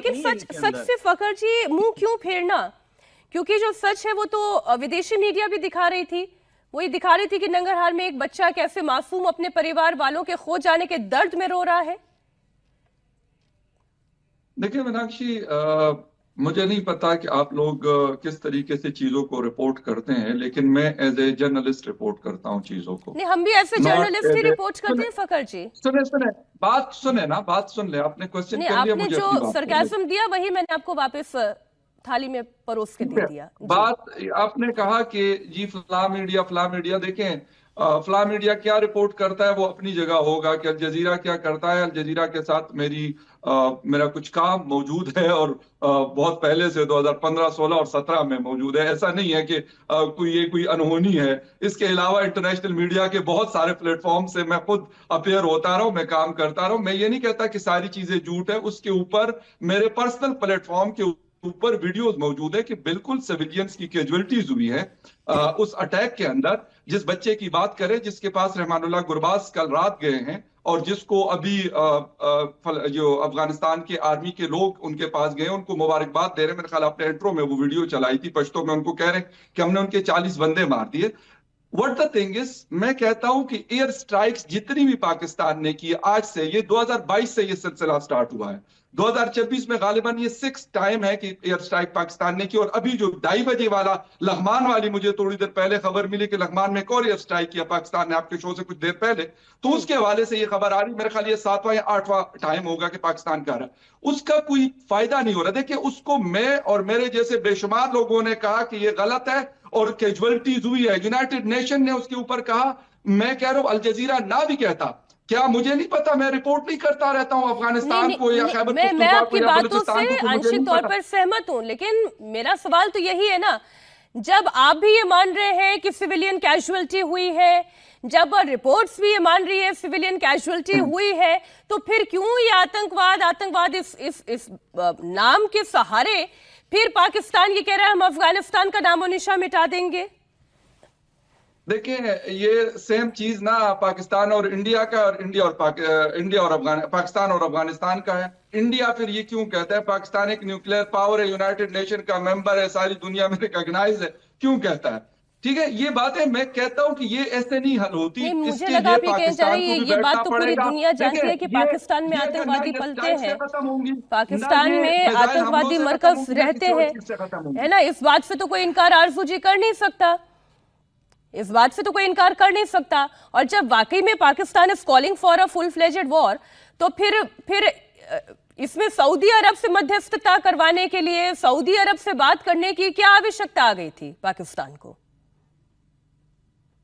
लेकिन सच से फखर जी मुंह क्यों फेरना? क्योंकि जो सच है वो तो विदेशी मीडिया भी दिखा रही थी, वही दिखा रही थी कि नंगरहार में एक बच्चा कैसे मासूम अपने परिवार वालों के खो जाने के दर्द में रो रहा है। देखिए मीनाक्षी, मुझे नहीं पता कि आप लोग किस तरीके से चीजों को रिपोर्ट करते हैं, लेकिन मैं एज ए जर्नलिस्ट रिपोर्ट करता हूँ चीजों को। नहीं, हम भी ऐसे नॉट जर्नलिस्ट ही एज ए रिपोर्ट करते हैं फखर जी। सुने सुने, बात सुने ना, बात सुन ले। आपने क्वेश्चन नहीं, कर लिया, आपने मुझे जो अपनी बात करने सरकाज़म दिया वही मैंने आपको वापस थाली में परोस के ठीक दे है। दिया जी। बात आपने कहा कि जी फला मीडिया देखें, फला मीडिया क्या रिपोर्ट करता है वो अपनी जगह होगा, कि अल जजीरा क्या करता है। अल जजीरा के साथ मेरा कुछ काम मौजूद है, और बहुत पहले से 2015, 16 और 17 में मौजूद है। ऐसा नहीं है कि कोई अनहोनी है। इसके अलावा इंटरनेशनल मीडिया के बहुत सारे प्लेटफॉर्म से मैं खुद अपेयर होता रहा हूं, मैं काम करता रहा हूं। मैं ये नहीं कहता कि सारी चीजें झूठ है। उसके ऊपर मेरे पर्सनल प्लेटफॉर्म के ऊपर वीडियोस मौजूद है कि बिल्कुल सिविलियंस की कैजुअलिटीज हुई है उस अटैक के अंदर। जिस बच्चे की बात करें जिसके पास रहमानुल्लाह गुरबाज कल रात गए हैं, और जिसको अभी जो अफगानिस्तान के आर्मी के लोग उनके पास गए, उनको मुबारकबाद दे रहे हैं। मेरे ख्याल आपने इंट्रो में वो वीडियो चलाई थी पश्तो में, उनको कह रहे हैं कि हमने उनके 40 बंदे मार दिए। व्हाट द थिंग इज, मैं कहता हूं कि एयर स्ट्राइक्स जितनी भी पाकिस्तान ने की आज से, ये 2022 से ये सिलसिला स्टार्ट हुआ है। 2026 में गालिबन ये 6th टाइम है कि एयर स्ट्राइक पाकिस्तान ने की। और अभी जो 2:30 बजे वाला लघमान वाली, मुझे थोड़ी देर पहले खबर मिली कि लघमान में एक और एयर स्ट्राइक किया पाकिस्तान ने, आपके शो से कुछ देर पहले, तो उसके हवाले से ये खबर आ रही। मेरे ख्याल ये 7वां या 8वां टाइम होगा कि पाकिस्तान कर रहा है। उसका कोई फायदा नहीं हो रहा। देखिए, उसको मैं और मेरे जैसे बेशुमार लोगों ने कहा कि ये गलत है और कैजुअलिटीज हुई है। यूनाइटेड नेशन ने उसके ऊपर कहा। मैं कह रहा हूं, अल जजीरा ना भी कहता, क्या मुझे नहीं पता? मैं रिपोर्ट नहीं करता रहता हूं अफगानिस्तान को या खैबर मैं पख्तूनख्वा को आपकी या बातों बलूचिस्तान से को, मुझे आंशिक नहीं तौर पता। पर सहमत हूं, लेकिन मेरा सवाल तो यही है ना, जब आप भी ये मान रहे हैं कि सिविलियन कैजुअलिटी हुई है, जब रिपोर्ट्स भी ये मान रही है सिविलियन कैजुअलिटी हुई है, तो फिर क्यों ये आतंकवाद इस नाम के सहारे फिर पाकिस्तान ये कह रहा है हम अफगानिस्तान का नामो निशान मिटा देंगे? देखिए, ये सेम चीज ना पाकिस्तान और इंडिया का, और इंडिया और पाकिस्तान और अफगानिस्तान का है। इंडिया फिर ये क्यों कहता है पाकिस्तान एक न्यूक्लियर पावर है, यूनाइटेड नेशन का मेंबर है, सारी दुनिया में रिकॉग्नाइज है, क्यों कहता है? ठीक है, ये बातें मैं कहता हूं कि ये ऐसे नहीं हल होती। नहीं, मुझे इसके लगा लिए आप ये कहना चाह रहे पाकिस्तान को हैं, भी ये बात बैठना तो पूरी पड़ेगा। दुनिया जानती है कि देखिए, पाकिस्तान में ये आतंकवादी ना पलते स्ट्राइक से हैं, खत्म होंगी, ना पाकिस्तान ये में मिसाइल हमलों आतंकवादी से खत्म मरकज होंगी, ना रहते किसी और हैं, चीज से खत्म होंगी। है ना? इस बात से तो कोई इनकार आरज़ू जी कर नहीं सकता, इस बात से तो कोई इनकार कर नहीं सकता। और जब वाकई में Pakistan is calling for a full fledged war, तो फिर इसमें सऊदी अरब से मध्यस्थता करवाने के लिए, सऊदी अरब से बात करने की क्या आवश्यकता आ गई थी पाकिस्तान को?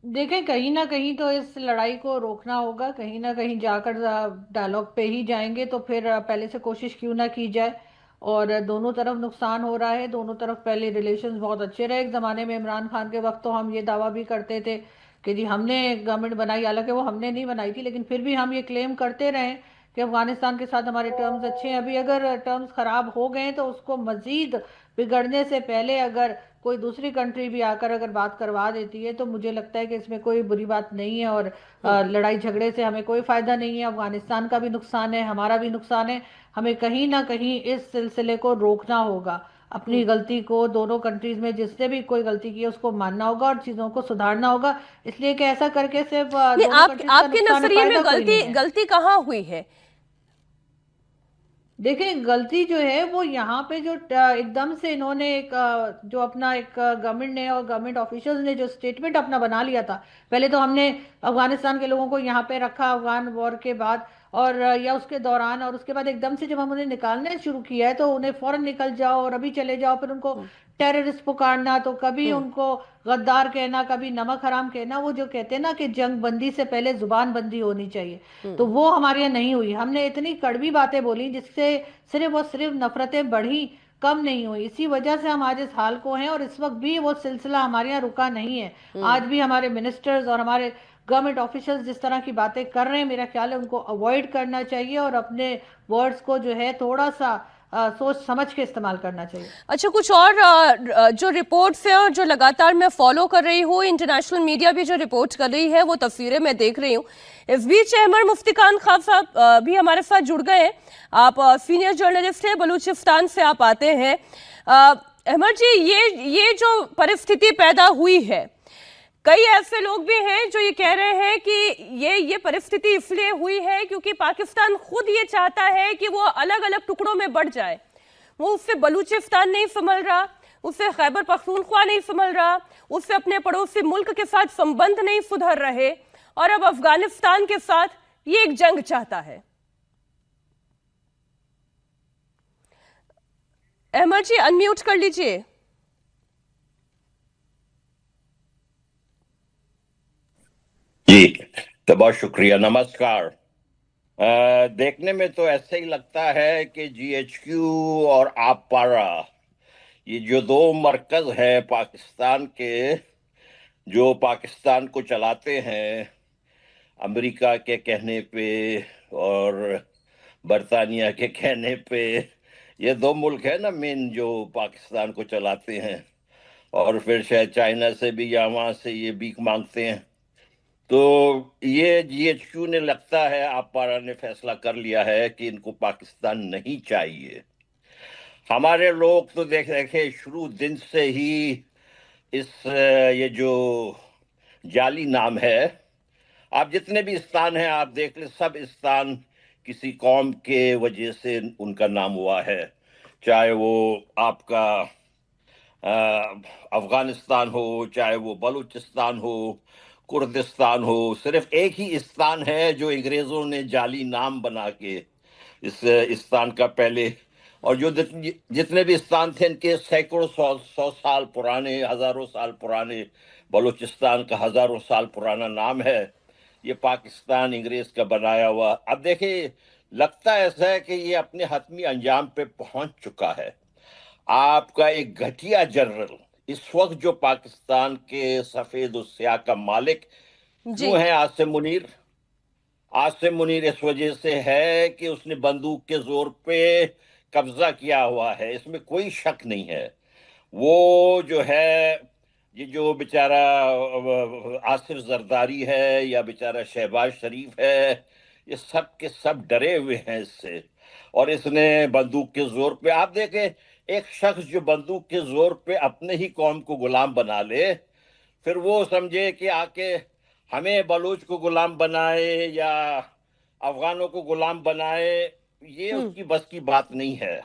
देखें, कहीं ना कहीं तो इस लड़ाई को रोकना होगा। कहीं ना कहीं जाकर डायलॉग पे ही जाएंगे तो फिर पहले से कोशिश क्यों ना की जाए। और दोनों तरफ नुकसान हो रहा है, दोनों तरफ पहले रिलेशंस बहुत अच्छे रहे। एक ज़माने में इमरान खान के वक्त तो हम ये दावा भी करते थे कि जी हमने गवर्नमेंट बनाई, हालांकि वो हमने नहीं बनाई थी, लेकिन फिर भी हम ये क्लेम करते रहे कि अफगानिस्तान के साथ हमारे टर्म्स अच्छे हैं। अभी अगर टर्म्स खराब हो गए तो उसको मजीद बिगड़ने से पहले अगर कोई दूसरी कंट्री भी आकर अगर बात करवा देती है तो मुझे लगता है कि इसमें कोई बुरी बात नहीं है। और लड़ाई झगड़े से हमें कोई फायदा नहीं है। अफगानिस्तान का भी नुकसान है, हमारा भी नुकसान है। हमें कहीं ना कहीं इस सिलसिले को रोकना होगा। अपनी गलती को, दोनों कंट्रीज में जिसने भी कोई गलती की है उसको मानना होगा और चीजों को सुधारना होगा। इसलिए कि ऐसा करके सिर्फ दोनों कंट्रीज का आपके नुकसान है, नजरिए में फायदा कोई नहीं है। गलती कहाँ हुई है? देखें, गलती जो है वो यहाँ पे जो एकदम से इन्होंने एक जो अपना एक गवर्नमेंट ने और गवर्नमेंट ऑफिशियल्स ने जो स्टेटमेंट अपना बना लिया था। पहले तो हमने अफगानिस्तान के लोगों को यहाँ पे रखा अफगान वॉर के बाद, और या उसके दौरान, और उसके बाद एकदम से जब हम उन्हें निकालना शुरू किया है तो उन्हें फौरन निकल जाओ और अभी चले जाओ, फिर उनको टेररिस्ट पुकारना, तो कभी उनको गद्दार कहना, कभी नमक हराम कहना। वो जो कहते हैं ना कि जंग बंदी से पहले जुबान बंदी होनी चाहिए, तो वो हमारे यहाँ नहीं हुई। हमने इतनी कड़वी बातें बोली जिससे सिर्फ और सिर्फ नफरतें बढ़ी, कम नहीं हुई। इसी वजह से हम आज इस हाल को हैं और इस वक्त भी वो सिलसिला हमारे यहाँ रुका नहीं है। आज भी हमारे मिनिस्टर्स और हमारे गवर्नमेंट ऑफिशियल्स जिस तरह की बातें कर रहे हैं, मेरा ख्याल है उनको अवॉइड करना चाहिए और अपने वर्ड्स को जो है थोड़ा सा सोच समझ के इस्तेमाल करना चाहिए। अच्छा, कुछ और जो रिपोर्ट्स हैं और जो लगातार मैं फॉलो कर रही हूँ, इंटरनेशनल मीडिया भी जो रिपोर्ट कर रही है वो तस्वीरें मैं देख रही हूँ। इस बीच अहमर मुफ्ती खान साहब भी हमारे साथ जुड़ गए हैं। आप सीनियर जर्नलिस्ट हैं, बलूचिस्तान से आप आते हैं। अहमर जी, ये जो परिस्थिति पैदा हुई है, कई ऐसे लोग भी हैं जो ये कह रहे हैं कि ये परिस्थिति इसलिए हुई है क्योंकि पाकिस्तान खुद ये चाहता है कि वो अलग अलग टुकड़ों में बढ़ जाए। वो उससे बलूचिस्तान नहीं संभल रहा, उससे खैबर पख्तूनख्वा नहीं संभल रहा, उससे अपने पड़ोसी मुल्क के साथ संबंध नहीं सुधर रहे, और अब अफगानिस्तान के साथ ये एक जंग चाहता है। अहमद जी, अनम्यूट कर लीजिए। जी, तो बहुत शुक्रिया, नमस्कार। देखने में तो ऐसे ही लगता है कि जीएचक्यू और आपपारा, ये जो दो मरकज है पाकिस्तान के, जो पाकिस्तान को चलाते हैं अमेरिका के कहने पे और बरतानिया के कहने पे, ये दो मुल्क है ना मेन जो पाकिस्तान को चलाते हैं, और फिर शायद चाइना से भी या वहां से ये भीख मांगते हैं। तो ये जीएचक्यू ने, लगता है आपपारा ने फैसला कर लिया है कि इनको पाकिस्तान नहीं चाहिए। हमारे लोग तो देखे शुरू दिन से ही ये जो जाली नाम है, आप जितने भी स्थान हैं आप देख ले, सब स्थान किसी कौम के वजह से उनका नाम हुआ है, चाहे वो आपका अफगानिस्तान हो, चाहे वो बलूचिस्तान हो, कुर्दिस्तान हो। सिर्फ एक ही स्थान है जो अंग्रेजों ने जाली नाम बना के इस स्थान का पहले, और जो जितने भी स्थान थे इनके सैकड़ों सौ साल पुराने, हजारों साल पुराने, बलूचिस्तान का हजारों साल पुराना नाम है। ये पाकिस्तान अंग्रेज का बनाया हुआ। अब देखिए, लगता ऐसा है कि ये अपने हतमी अंजाम पे पहुंच चुका है। आपका एक घटिया जनरल इस वक्त जो पाकिस्तान के सफेद और स्याह का मालिक जी। क्यों है, आसिम मुनीर इस वजह से है कि उसने बंदूक के जोर पे कब्जा किया हुआ है, इसमें कोई शक नहीं है। वो जो है, ये जो बेचारा आसिफ जरदारी है या बेचारा शहबाज शरीफ है, ये सब के सब डरे हुए हैं इससे। और इसने बंदूक के जोर पे, आप देखें, एक शख्स जो बंदूक के जोर पे अपने ही कौम को गुलाम बना ले, फिर वो समझे कि आके हमें बलूच को गुलाम बनाए या अफगानों को गुलाम बनाए, ये उसकी बस की बात नहीं है।